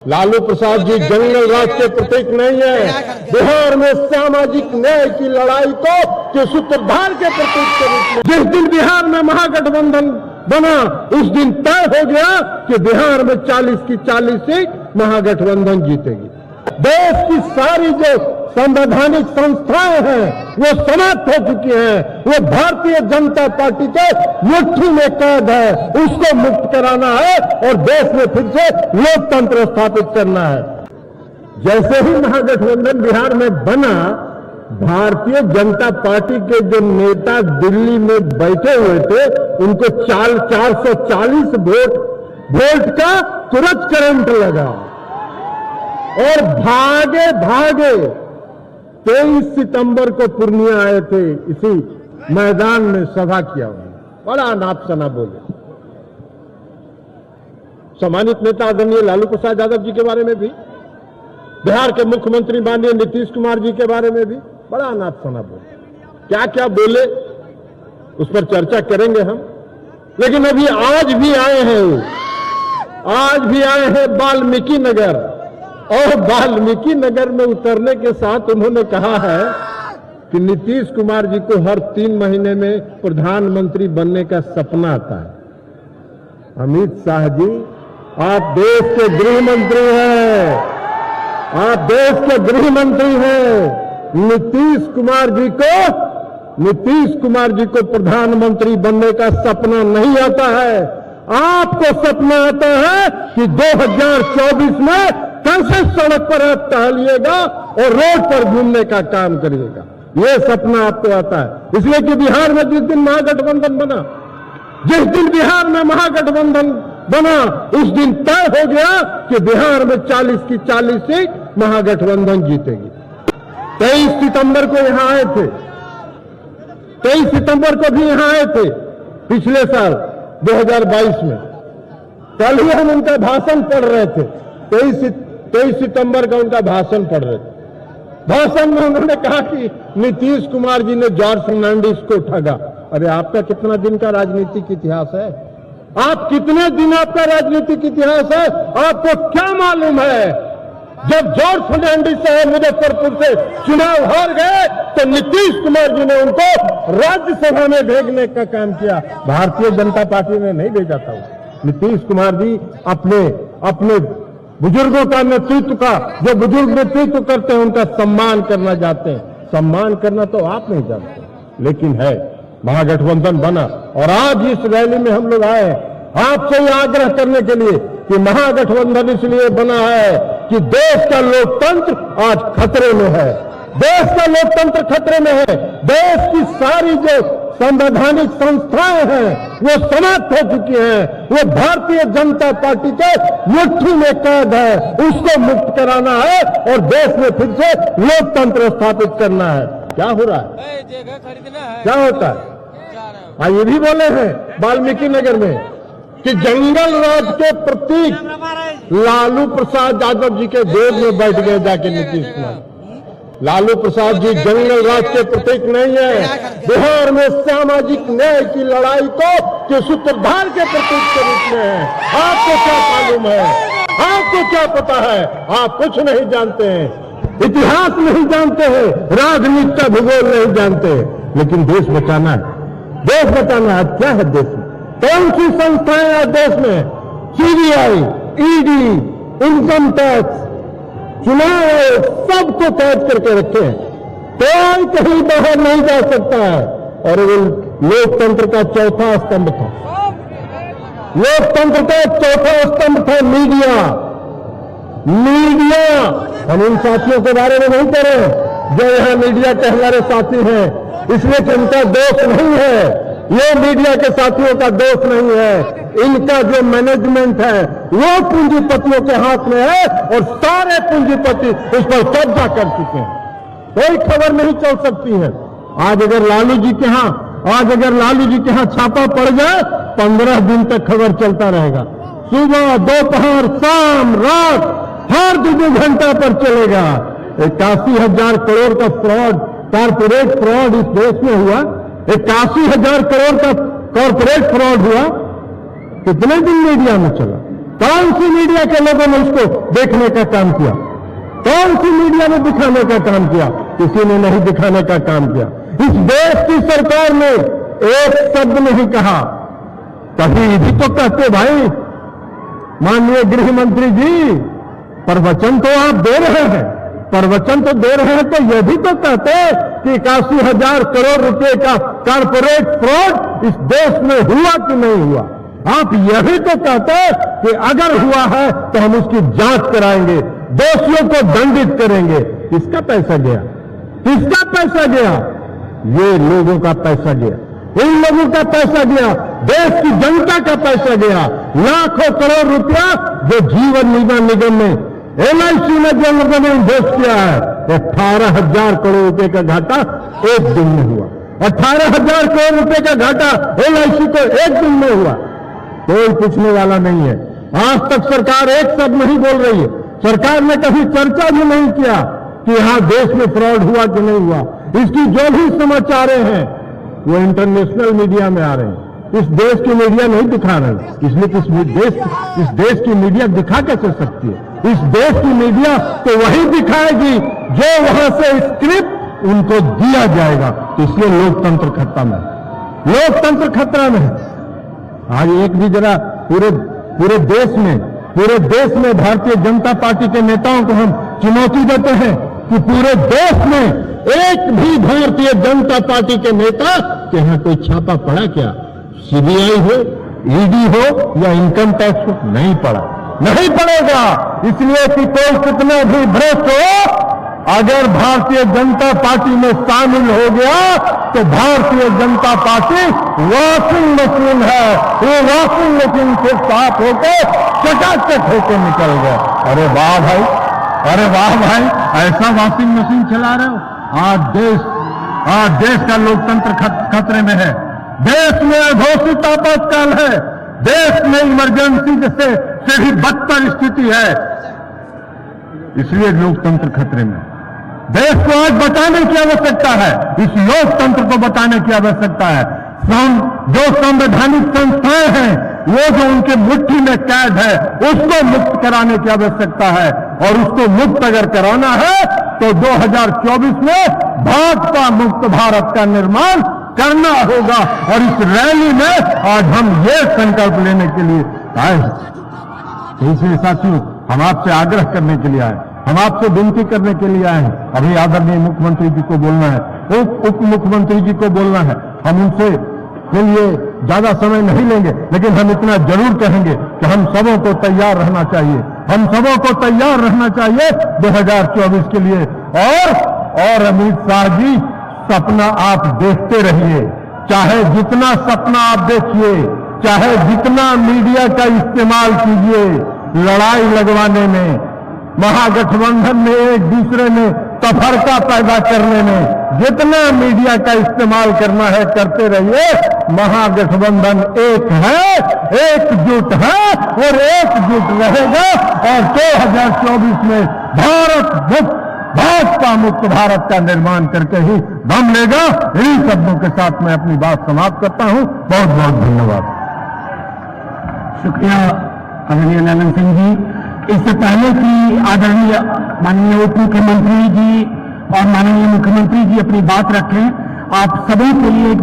लालू प्रसाद जी जंगल राज के प्रतीक नहीं है। बिहार में सामाजिक न्याय की लड़ाई के सूत्रधार के प्रतीक के रूप में जिस दिन बिहार में महागठबंधन बना उस दिन तय हो गया कि बिहार में 40 की 40 सीट महागठबंधन जीतेगी। देश की सारी जो संवैधानिक संस्थाएं हैं वो समाप्त हो चुकी हैं। वो भारतीय जनता पार्टी के मुट्ठी में कैद है, उसको मुक्त कराना है और देश में फिर से लोकतंत्र स्थापित करना है। जैसे ही महागठबंधन बिहार में बना, भारतीय जनता पार्टी के जो नेता दिल्ली में बैठे हुए थे उनको 440 वोल्ट का तुरंत करंट लगा और भागे 23 सितंबर को पूर्णिया आए थे। इसी मैदान में सभा किया उन्होंने, बड़ा नाप सना बोले। सम्मानित नेता आदरणीय लालू प्रसाद यादव जी के बारे में भी, बिहार के मुख्यमंत्री माननीय नीतीश कुमार जी के बारे में भी बड़ा नाप सना बोले। क्या क्या बोले उस पर चर्चा करेंगे हम। लेकिन अभी आज भी आए हैं वाल्मीकि नगर, और वाल्मीकि नगर में उतरने के साथ उन्होंने कहा है कि नीतीश कुमार जी को हर 3 महीने में प्रधानमंत्री बनने का सपना आता है। अमित शाह जी, आप देश के गृह मंत्री हैं, नीतीश कुमार जी को प्रधानमंत्री बनने का सपना नहीं आता है। आपको सपना आता है कि 2024 में कैसे सड़क पर आप टहलिएगा और रोड पर घूमने का काम करिएगा। यह सपना आपको आता है। इसलिए कि बिहार में जिस दिन महागठबंधन बना उस दिन तय हो गया कि बिहार में 40 की 40 सीट महागठबंधन जीतेगी। 23 सितंबर को यहां आए थे, 23 सितंबर को भी यहां आए थे पिछले साल 2022 में। कल ही हम उनका भाषण पढ़ रहे थे। 23 सितंबर का उनका भाषण पढ़ रहे थे। भाषण में उन्होंने कहा कि नीतीश कुमार जी ने जॉर्ज फर्नांडिस को ठगा। अरे आपका कितना दिन का राजनीतिक इतिहास है? कितने दिन आपका राजनीतिक इतिहास है? आपको क्या मालूम है? जब जॉर्ज फर्नांडिस साहब मुजफ्फरपुर से चुनाव हार गए तो नीतीश कुमार जी ने उनको राज्यसभा में भेजने का काम किया। भारतीय जनता पार्टी ने नहीं भेजा था। नीतीश कुमार जी अपने बुजुर्गों का नेतृत्व का, जो बुजुर्ग नेतृत्व करते हैं उनका सम्मान करना चाहते हैं। सम्मान करना तो आप नहीं जानते, लेकिन है। महागठबंधन बना और आज इस रैली में हम लोग आए आपसे यह आग्रह करने के लिए कि महागठबंधन इसलिए बना है कि देश का लोकतंत्र आज खतरे में है। देश का लोकतंत्र खतरे में है। देश की सारी जो संवैधानिक संस्थाएं हैं वो समाप्त हो चुकी हैं। वो भारतीय जनता पार्टी के मुट्ठी में कैद है, उसको मुक्त कराना है और देश में फिर से लोकतंत्र स्थापित करना है। क्या हो रहा है? जगह खरीदना है। क्या होता है? ये भी बोले हैं वाल्मीकि नगर में कि जंगल राज के प्रतीक लालू प्रसाद यादव जी के गोद में बैठ गए जाके नीतीश कुमार। लालू प्रसाद जी जंगल राज के प्रतीक नहीं है। बिहार में सामाजिक न्याय की लड़ाई के सूत्रधार के प्रतीक के रूप में है। आपको क्या मालूम है? आपको क्या पता है? आप कुछ नहीं जानते हैं, इतिहास नहीं जानते हैं, राजनीति का भूगोल नहीं जानते। लेकिन देश बचाना है, देश बचाना है। क्या है देश में? कौन सी संस्थाएं हैं देश में? सीबीआई, ईडी, इनकम टैक्स, चुनाव आयोग, सबको कैद करके रखे हैं। कोई कहीं बाहर नहीं जा सकता है। और वो लोकतंत्र का चौथा स्तंभ था। लोकतंत्र का चौथा स्तंभ था मीडिया। हम इन साथियों के बारे में नहीं कह रहे जो यहां मीडिया के हमारे साथी हैं, इसलिए कि उनका दोष नहीं है। ये मीडिया के साथियों का दोष नहीं है। इनका जो मैनेजमेंट है वो पूंजीपतियों के हाथ में है और सारे पूंजीपति उस पर कब्जा कर चुके हैं। कोई खबर नहीं चल सकती है। आज अगर लालू जी के यहाँ छापा पड़ जाए 15 दिन तक खबर चलता रहेगा। सुबह, दोपहर, शाम, रात, हर 2 घंटा पर चलेगा। 81,000 करोड़ का फ्रॉड, कॉर्पोरेट फ्रॉड इस देश में हुआ। 81,000 करोड़ का कॉर्पोरेट फ्रॉड हुआ। कितने दिन मीडिया में चला? कौन सी मीडिया के लोगों ने उसको देखने का काम किया? कौन सी मीडिया ने दिखाने का काम किया? किसी ने नहीं दिखाने का काम किया। इस देश की सरकार ने एक शब्द नहीं कहा। कभी भी तो कहते भाई माननीय गृह मंत्री जी, प्रवचन तो आप दे रहे हैं, प्रवचन तो दे रहे हैं, तो यह भी तो कहते कि 81,000 करोड़ रुपए का कारपोरेट फ्रॉड इस देश में हुआ कि नहीं हुआ। आप यह भी तो कहते कि अगर हुआ है तो हम उसकी जांच कराएंगे, दोषियों को दंडित करेंगे। किसका पैसा गया? किसका पैसा गया? ये लोगों का पैसा गया, इन लोगों का पैसा गया, देश की जनता का पैसा गया। लाखों करोड़ रुपया जो जीवन बीमा निगम में, LIC में जो लोगों ने इन्वेस्ट किया है, 18,000 करोड़ रुपए का घाटा एक दिन में हुआ। 18,000 करोड़ रुपए का घाटा LIC को एक दिन में हुआ। कोई पूछने वाला नहीं है। आज तक सरकार एक शब्द नहीं बोल रही है। सरकार ने कभी चर्चा भी नहीं किया कि यहां देश में फ्रॉड हुआ कि नहीं हुआ। इसकी जो भी समाचार हैं वो इंटरनेशनल मीडिया में आ रहे हैं। इस देश की मीडिया नहीं दिखा रहे, इसलिए इस देश की मीडिया दिखा कैसे सकती है? इस देश की मीडिया तो वही दिखाएगी जो वहां से स्क्रिप्ट उनको दिया जाएगा। तो इसलिए लोकतंत्र खतरा में, लोकतंत्र खतरा में है। आज एक भी जरा पूरे देश में भारतीय जनता पार्टी के नेताओं को हम चुनौती देते हैं कि पूरे देश में एक भी भारतीय जनता पार्टी के नेता के यहां कोई छापा पड़ा क्या? CBI हो, ED हो या इनकम टैक्स हो, नहीं पड़ा, नहीं पड़ेगा। इसलिए कि कोई कितना भी भ्रष्ट हो, अगर भारतीय जनता पार्टी में शामिल हो गया तो Bharatiya Janata party washing machine है। वो वॉशिंग मशीन से साफ होकर चकाचक होकर निकल गए। अरे वाह भाई, अरे वाह भाई, ऐसा वॉशिंग मशीन चला रहे हो। आज देश का लोकतंत्र खतरे में है। देश में अघोषित आपातकाल है। देश में इमरजेंसी से भी बदतर स्थिति है। इसलिए लोकतंत्र खतरे में। देश को आज बचाने की आवश्यकता है। इस लोकतंत्र को बचाने की आवश्यकता है। जो संवैधानिक संस्थाएं हैं, वो जो उनके मुट्ठी में कैद है, उसको मुक्त कराने की आवश्यकता है। और उसको मुक्त अगर कराना है तो 2024 में भाजपा मुक्त भारत का निर्माण करना होगा। और इस रैली में आज हम ये संकल्प लेने के लिए आए हैं। इसलिए साथियों, हम आपसे आग्रह करने के लिए आए, हम आपसे विनती करने के लिए आए हैं। अभी आदरणीय मुख्यमंत्री जी को बोलना है, उप मुख्यमंत्री जी को बोलना है। हम उनसे के लिए ज्यादा समय नहीं लेंगे, लेकिन हम इतना जरूर कहेंगे कि हम सबों को तैयार रहना चाहिए। हम सबों को तैयार रहना चाहिए 2024 के लिए। और अमित शाह जी, सपना आप देखते रहिए। चाहे जितना सपना आप देखिए, चाहे जितना मीडिया का इस्तेमाल कीजिए लड़ाई लगवाने में, महागठबंधन में एक दूसरे में तफरका पैदा करने में, जितना मीडिया का इस्तेमाल करना है करते रहिए। महागठबंधन एक है, एकजुट है और एकजुट रहेगा। और 2024 में भाजपा मुक्त भारत का निर्माण करके ही दम लेगा। इन्हीं शब्दों के साथ मैं अपनी बात समाप्त करता हूं। बहुत बहुत धन्यवाद। शुक्रिया आदरणीय नयन सिंह जी। इससे पहले कि आदरणीय माननीय उप मुख्यमंत्री जी और माननीय मुख्यमंत्री जी अपनी बात रखें, आप सभी के लिए एक